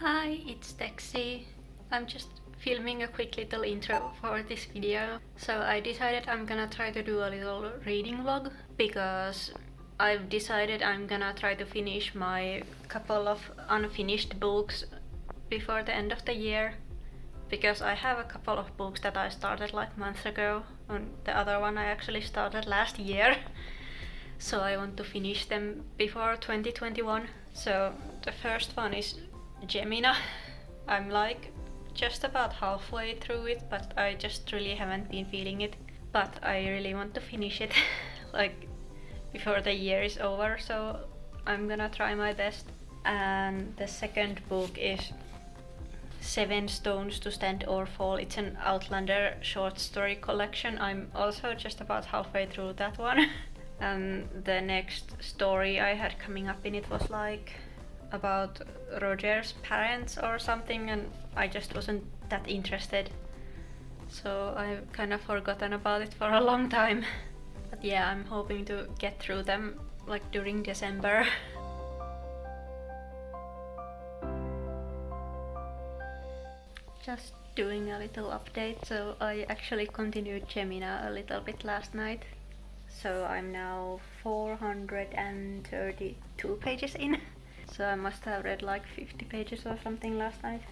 Hi, it's Texi. I'm just filming a quick little intro for this video. So I decided I'm gonna try to do a little reading vlog because I've decided I'm gonna try to finish my couple of unfinished books before the end of the year. Because I have a couple of books that I started like months ago, and the other one I actually started last year. So I want to finish them before 2021. So the first one is Gemina. I'm like just about halfway through it, but I just really haven't been feeling it. But I really want to finish it like before the year is over, so I'm gonna try my best. And the second book is Seven Stones to Stand or Fall. It's an Outlander short story collection. I'm also just about halfway through that one. And the next story I had coming up in it was like about Roger's parents or something, and I just wasn't that interested. So I've kind of forgotten about it for a long time. But yeah, I'm hoping to get through them like during December. Just doing a little update. So I actually continued Gemina a little bit last night. So I'm now 432 pages in. So I must have read like 50 pages or something last night.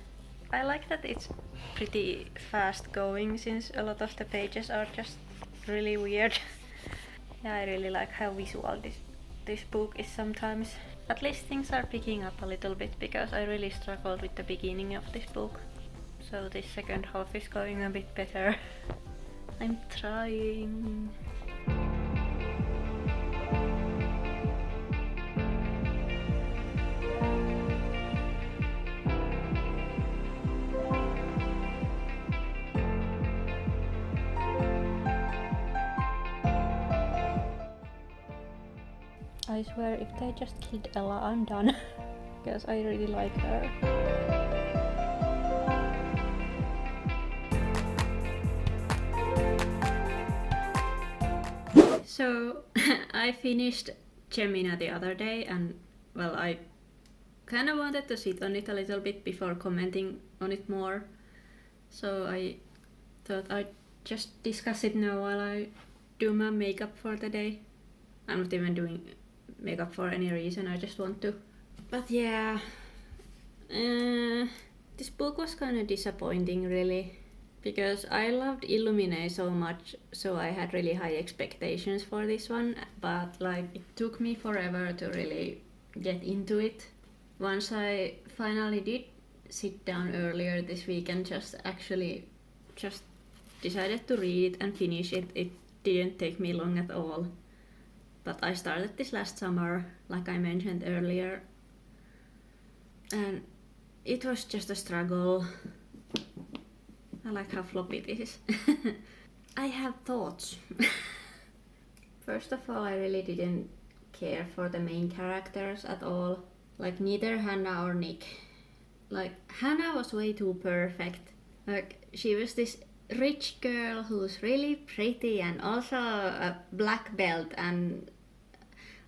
I like that it's pretty fast going since a lot of the pages are just really weird. Yeah, I really like how visual this book is sometimes. At least things are picking up a little bit because I really struggled with the beginning of this book. So this second half is going a bit better. I'm trying. I swear if they just killed Ella, I'm done. Because I really like her. So I finished Gemina the other day, and well, I kind of wanted to sit on it a little bit before commenting on it more. So I thought I'd just discuss it now while I do my makeup for the day. I'm not even doing makeup for any reason, I just want to. But yeah, this book was kind of disappointing really. Because I loved Illumine so much, so I had really high expectations for this one, but like it took me forever to really get into it. Once I finally did sit down earlier this week and just decided to read it and finish it, it didn't take me long at all. But I started this last summer, like I mentioned earlier, and it was just a struggle. I like how floppy this is. I have thoughts. First of all, I really didn't care for the main characters at all. Like neither Hannah or Nick. Like Hannah was way too perfect. Like she was this rich girl who's really pretty and also a black belt, and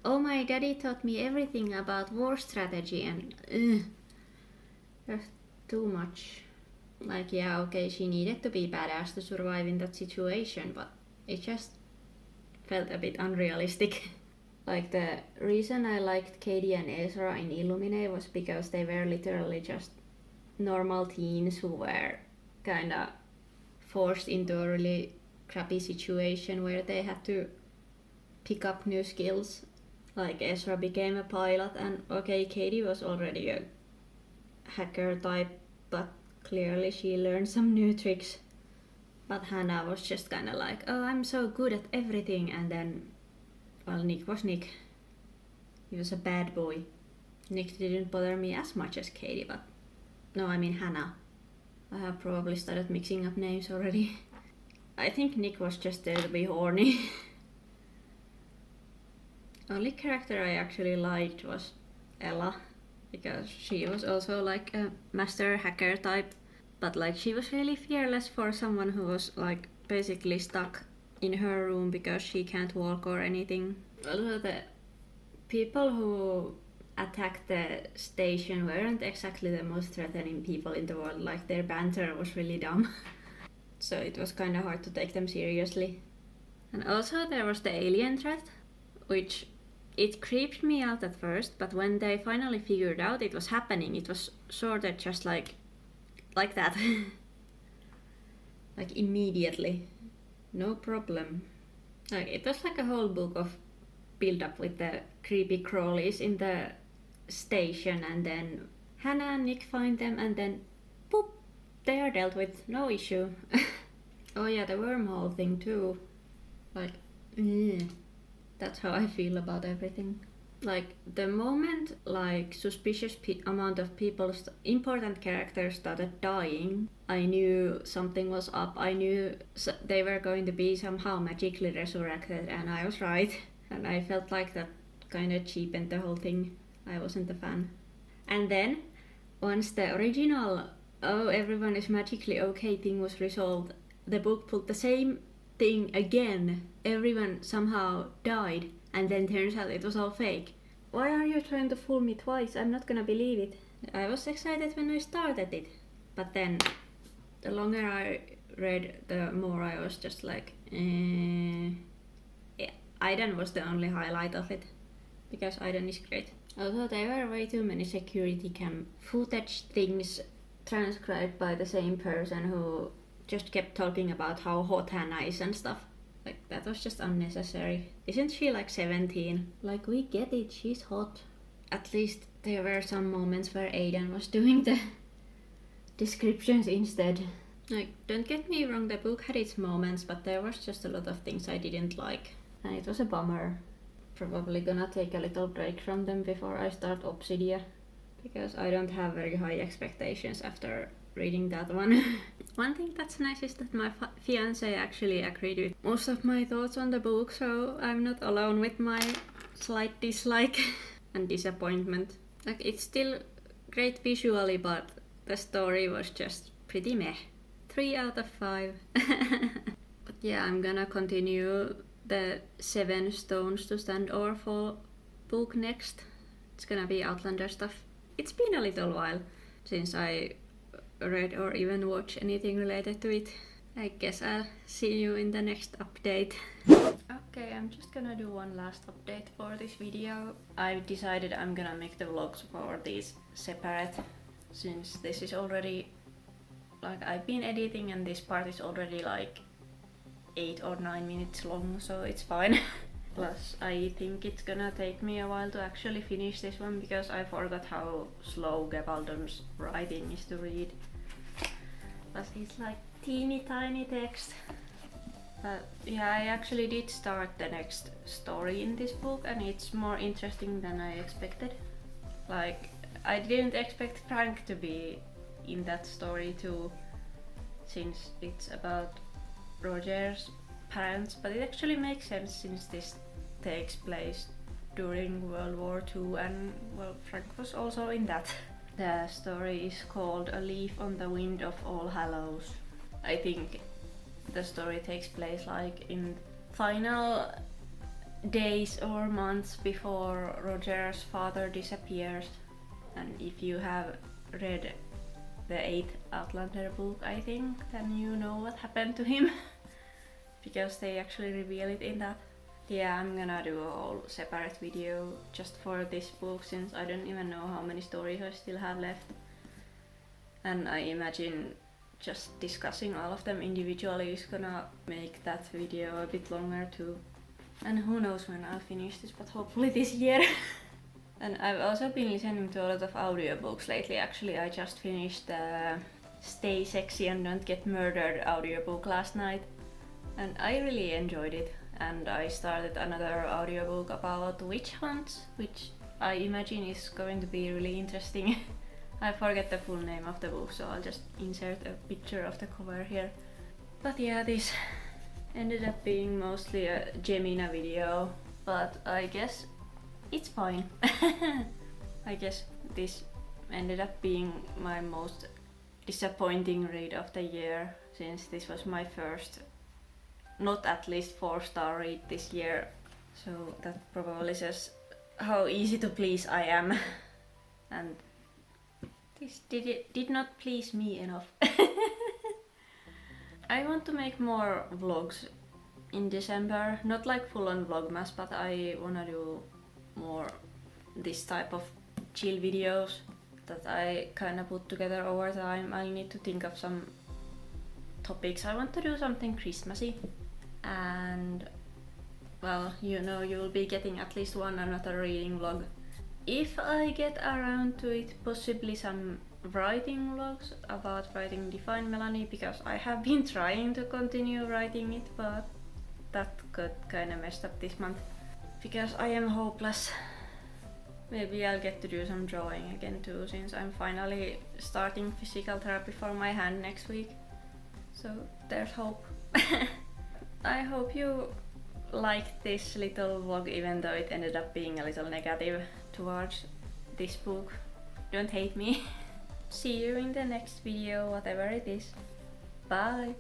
oh, my daddy taught me everything about war strategy, and just too much. Like, yeah, okay, she needed to be badass to survive in that situation, but it just felt a bit unrealistic. Like, the reason I liked Katie and Ezra in Illumine was because they were literally just normal teens who were kinda forced into a really crappy situation where they had to pick up new skills. Like, Ezra became a pilot, and okay, Katie was already a hacker type, but clearly she learned some new tricks. But Hannah was just kinda like, oh, I'm so good at everything, and then, well, Nick was Nick. He was a bad boy. Nick didn't bother me as much as Katie, but... No, I mean Hannah. I have probably started mixing up names already. I think Nick was just there to be horny. Only character I actually liked was Ella, because she was also like a master hacker type, but like she was really fearless for someone who was like basically stuck in her room because she can't walk or anything. Also the people who attacked the station weren't exactly the most threatening people in the world. Like, their banter was really dumb. So it was kind of hard to take them seriously. And also there was the alien threat, which it creeped me out at first, but when they finally figured out it was happening, it was sort of just like that. Like immediately. No problem. Like, it was like a whole book of build up with the creepy crawlies in the station, and then Hannah and Nick find them, and then boop, they are dealt with, no issue. Oh yeah, the wormhole thing too. Like, that's how I feel about everything. Like, the moment like suspicious amount of people, important characters started dying, I knew something was up. I knew they were going to be somehow magically resurrected, and I was right. And I felt like that kind of cheapened the whole thing. I wasn't a fan. And then, once the original everyone is magically okay thing was resolved, the book pulled the same thing again. Everyone somehow died, and then turns out it was all fake. Why are you trying to fool me twice? I'm not gonna believe it. I was excited when I started it, but then the longer I read, the more I was just like, yeah, Aiden was the only highlight of it, because Aiden is great. Although there were way too many security cam footage things transcribed by the same person who just kept talking about how hot Hannah is and stuff. Like, that was just unnecessary. Isn't she like 17? Like, we get it, she's hot. At least there were some moments where Aiden was doing the descriptions instead. Like, don't get me wrong, the book had its moments, but there was just a lot of things I didn't like. And it was a bummer. Probably gonna take a little break from them before I start Obsidia, because I don't have very high expectations after reading that one. One thing that's nice is that my fiance actually agreed with most of my thoughts on the book, so I'm not alone with my slight dislike and disappointment. Like, it's still great visually, but the story was just pretty meh. 3 out of 5. But yeah, I'm gonna continue the 7 Stones to Stand or Fall book next. It's gonna be Outlander stuff. It's been a little while since I read or even watched anything related to it. I guess I'll see you in the next update. Okay, I'm just gonna do one last update for this video. I decided I'm gonna make the vlogs for these separate, since this is already, like, I've been editing and this part is already like 8 or 9 minutes long, so it's fine. Plus, I think it's gonna take me a while to actually finish this one, because I forgot how slow Gabaldon's writing is to read. Plus, it's like teeny tiny text. But yeah, I actually did start the next story in this book, and it's more interesting than I expected. Like, I didn't expect Frank to be in that story too, since it's about Roger's parents, but it actually makes sense since this takes place during World War II, and well, Frank was also in that. The story is called A Leaf on the Wind of All Hallows. I think the story takes place like in final days or months before Roger's father disappears. And if you have read the 8th Outlander book, I think, then you know what happened to him. Because they actually reveal it in that. Yeah, I'm gonna do a whole separate video just for this book, since I don't even know how many stories I still have left. And I imagine just discussing all of them individually is gonna make that video a bit longer too. And who knows when I'll finish this, but hopefully this year. And I've also been listening to a lot of audiobooks lately. Actually, I just finished the Stay Sexy and Don't Get Murdered audiobook last night, and I really enjoyed it. And I started another audiobook about witch hunts, which I imagine is going to be really interesting. I forget the full name of the book, so I'll just insert a picture of the cover here. But yeah, this ended up being mostly a Gemina video, but I guess it's fine. I guess this ended up being my most disappointing read of the year, since this was my first not at least 4-star read this year. So that probably says how easy to please I am. And this did not please me enough. I want to make more vlogs in December, not like full-on vlogmas, but I wanna do more this type of chill videos that I kinda put together over time. I need to think of some topics. I want to do something Christmassy, and well, you know, you will be getting at least one another reading vlog. If I get around to it, possibly some writing vlogs about writing Define Melanie, because I have been trying to continue writing it, but that got kinda messed up this month because I am hopeless. Maybe I'll get to do some drawing again too, since I'm finally starting physical therapy for my hand next week. So there's hope. I hope you liked this little vlog, even though it ended up being a little negative towards this book. Don't hate me. See you in the next video, whatever it is. Bye!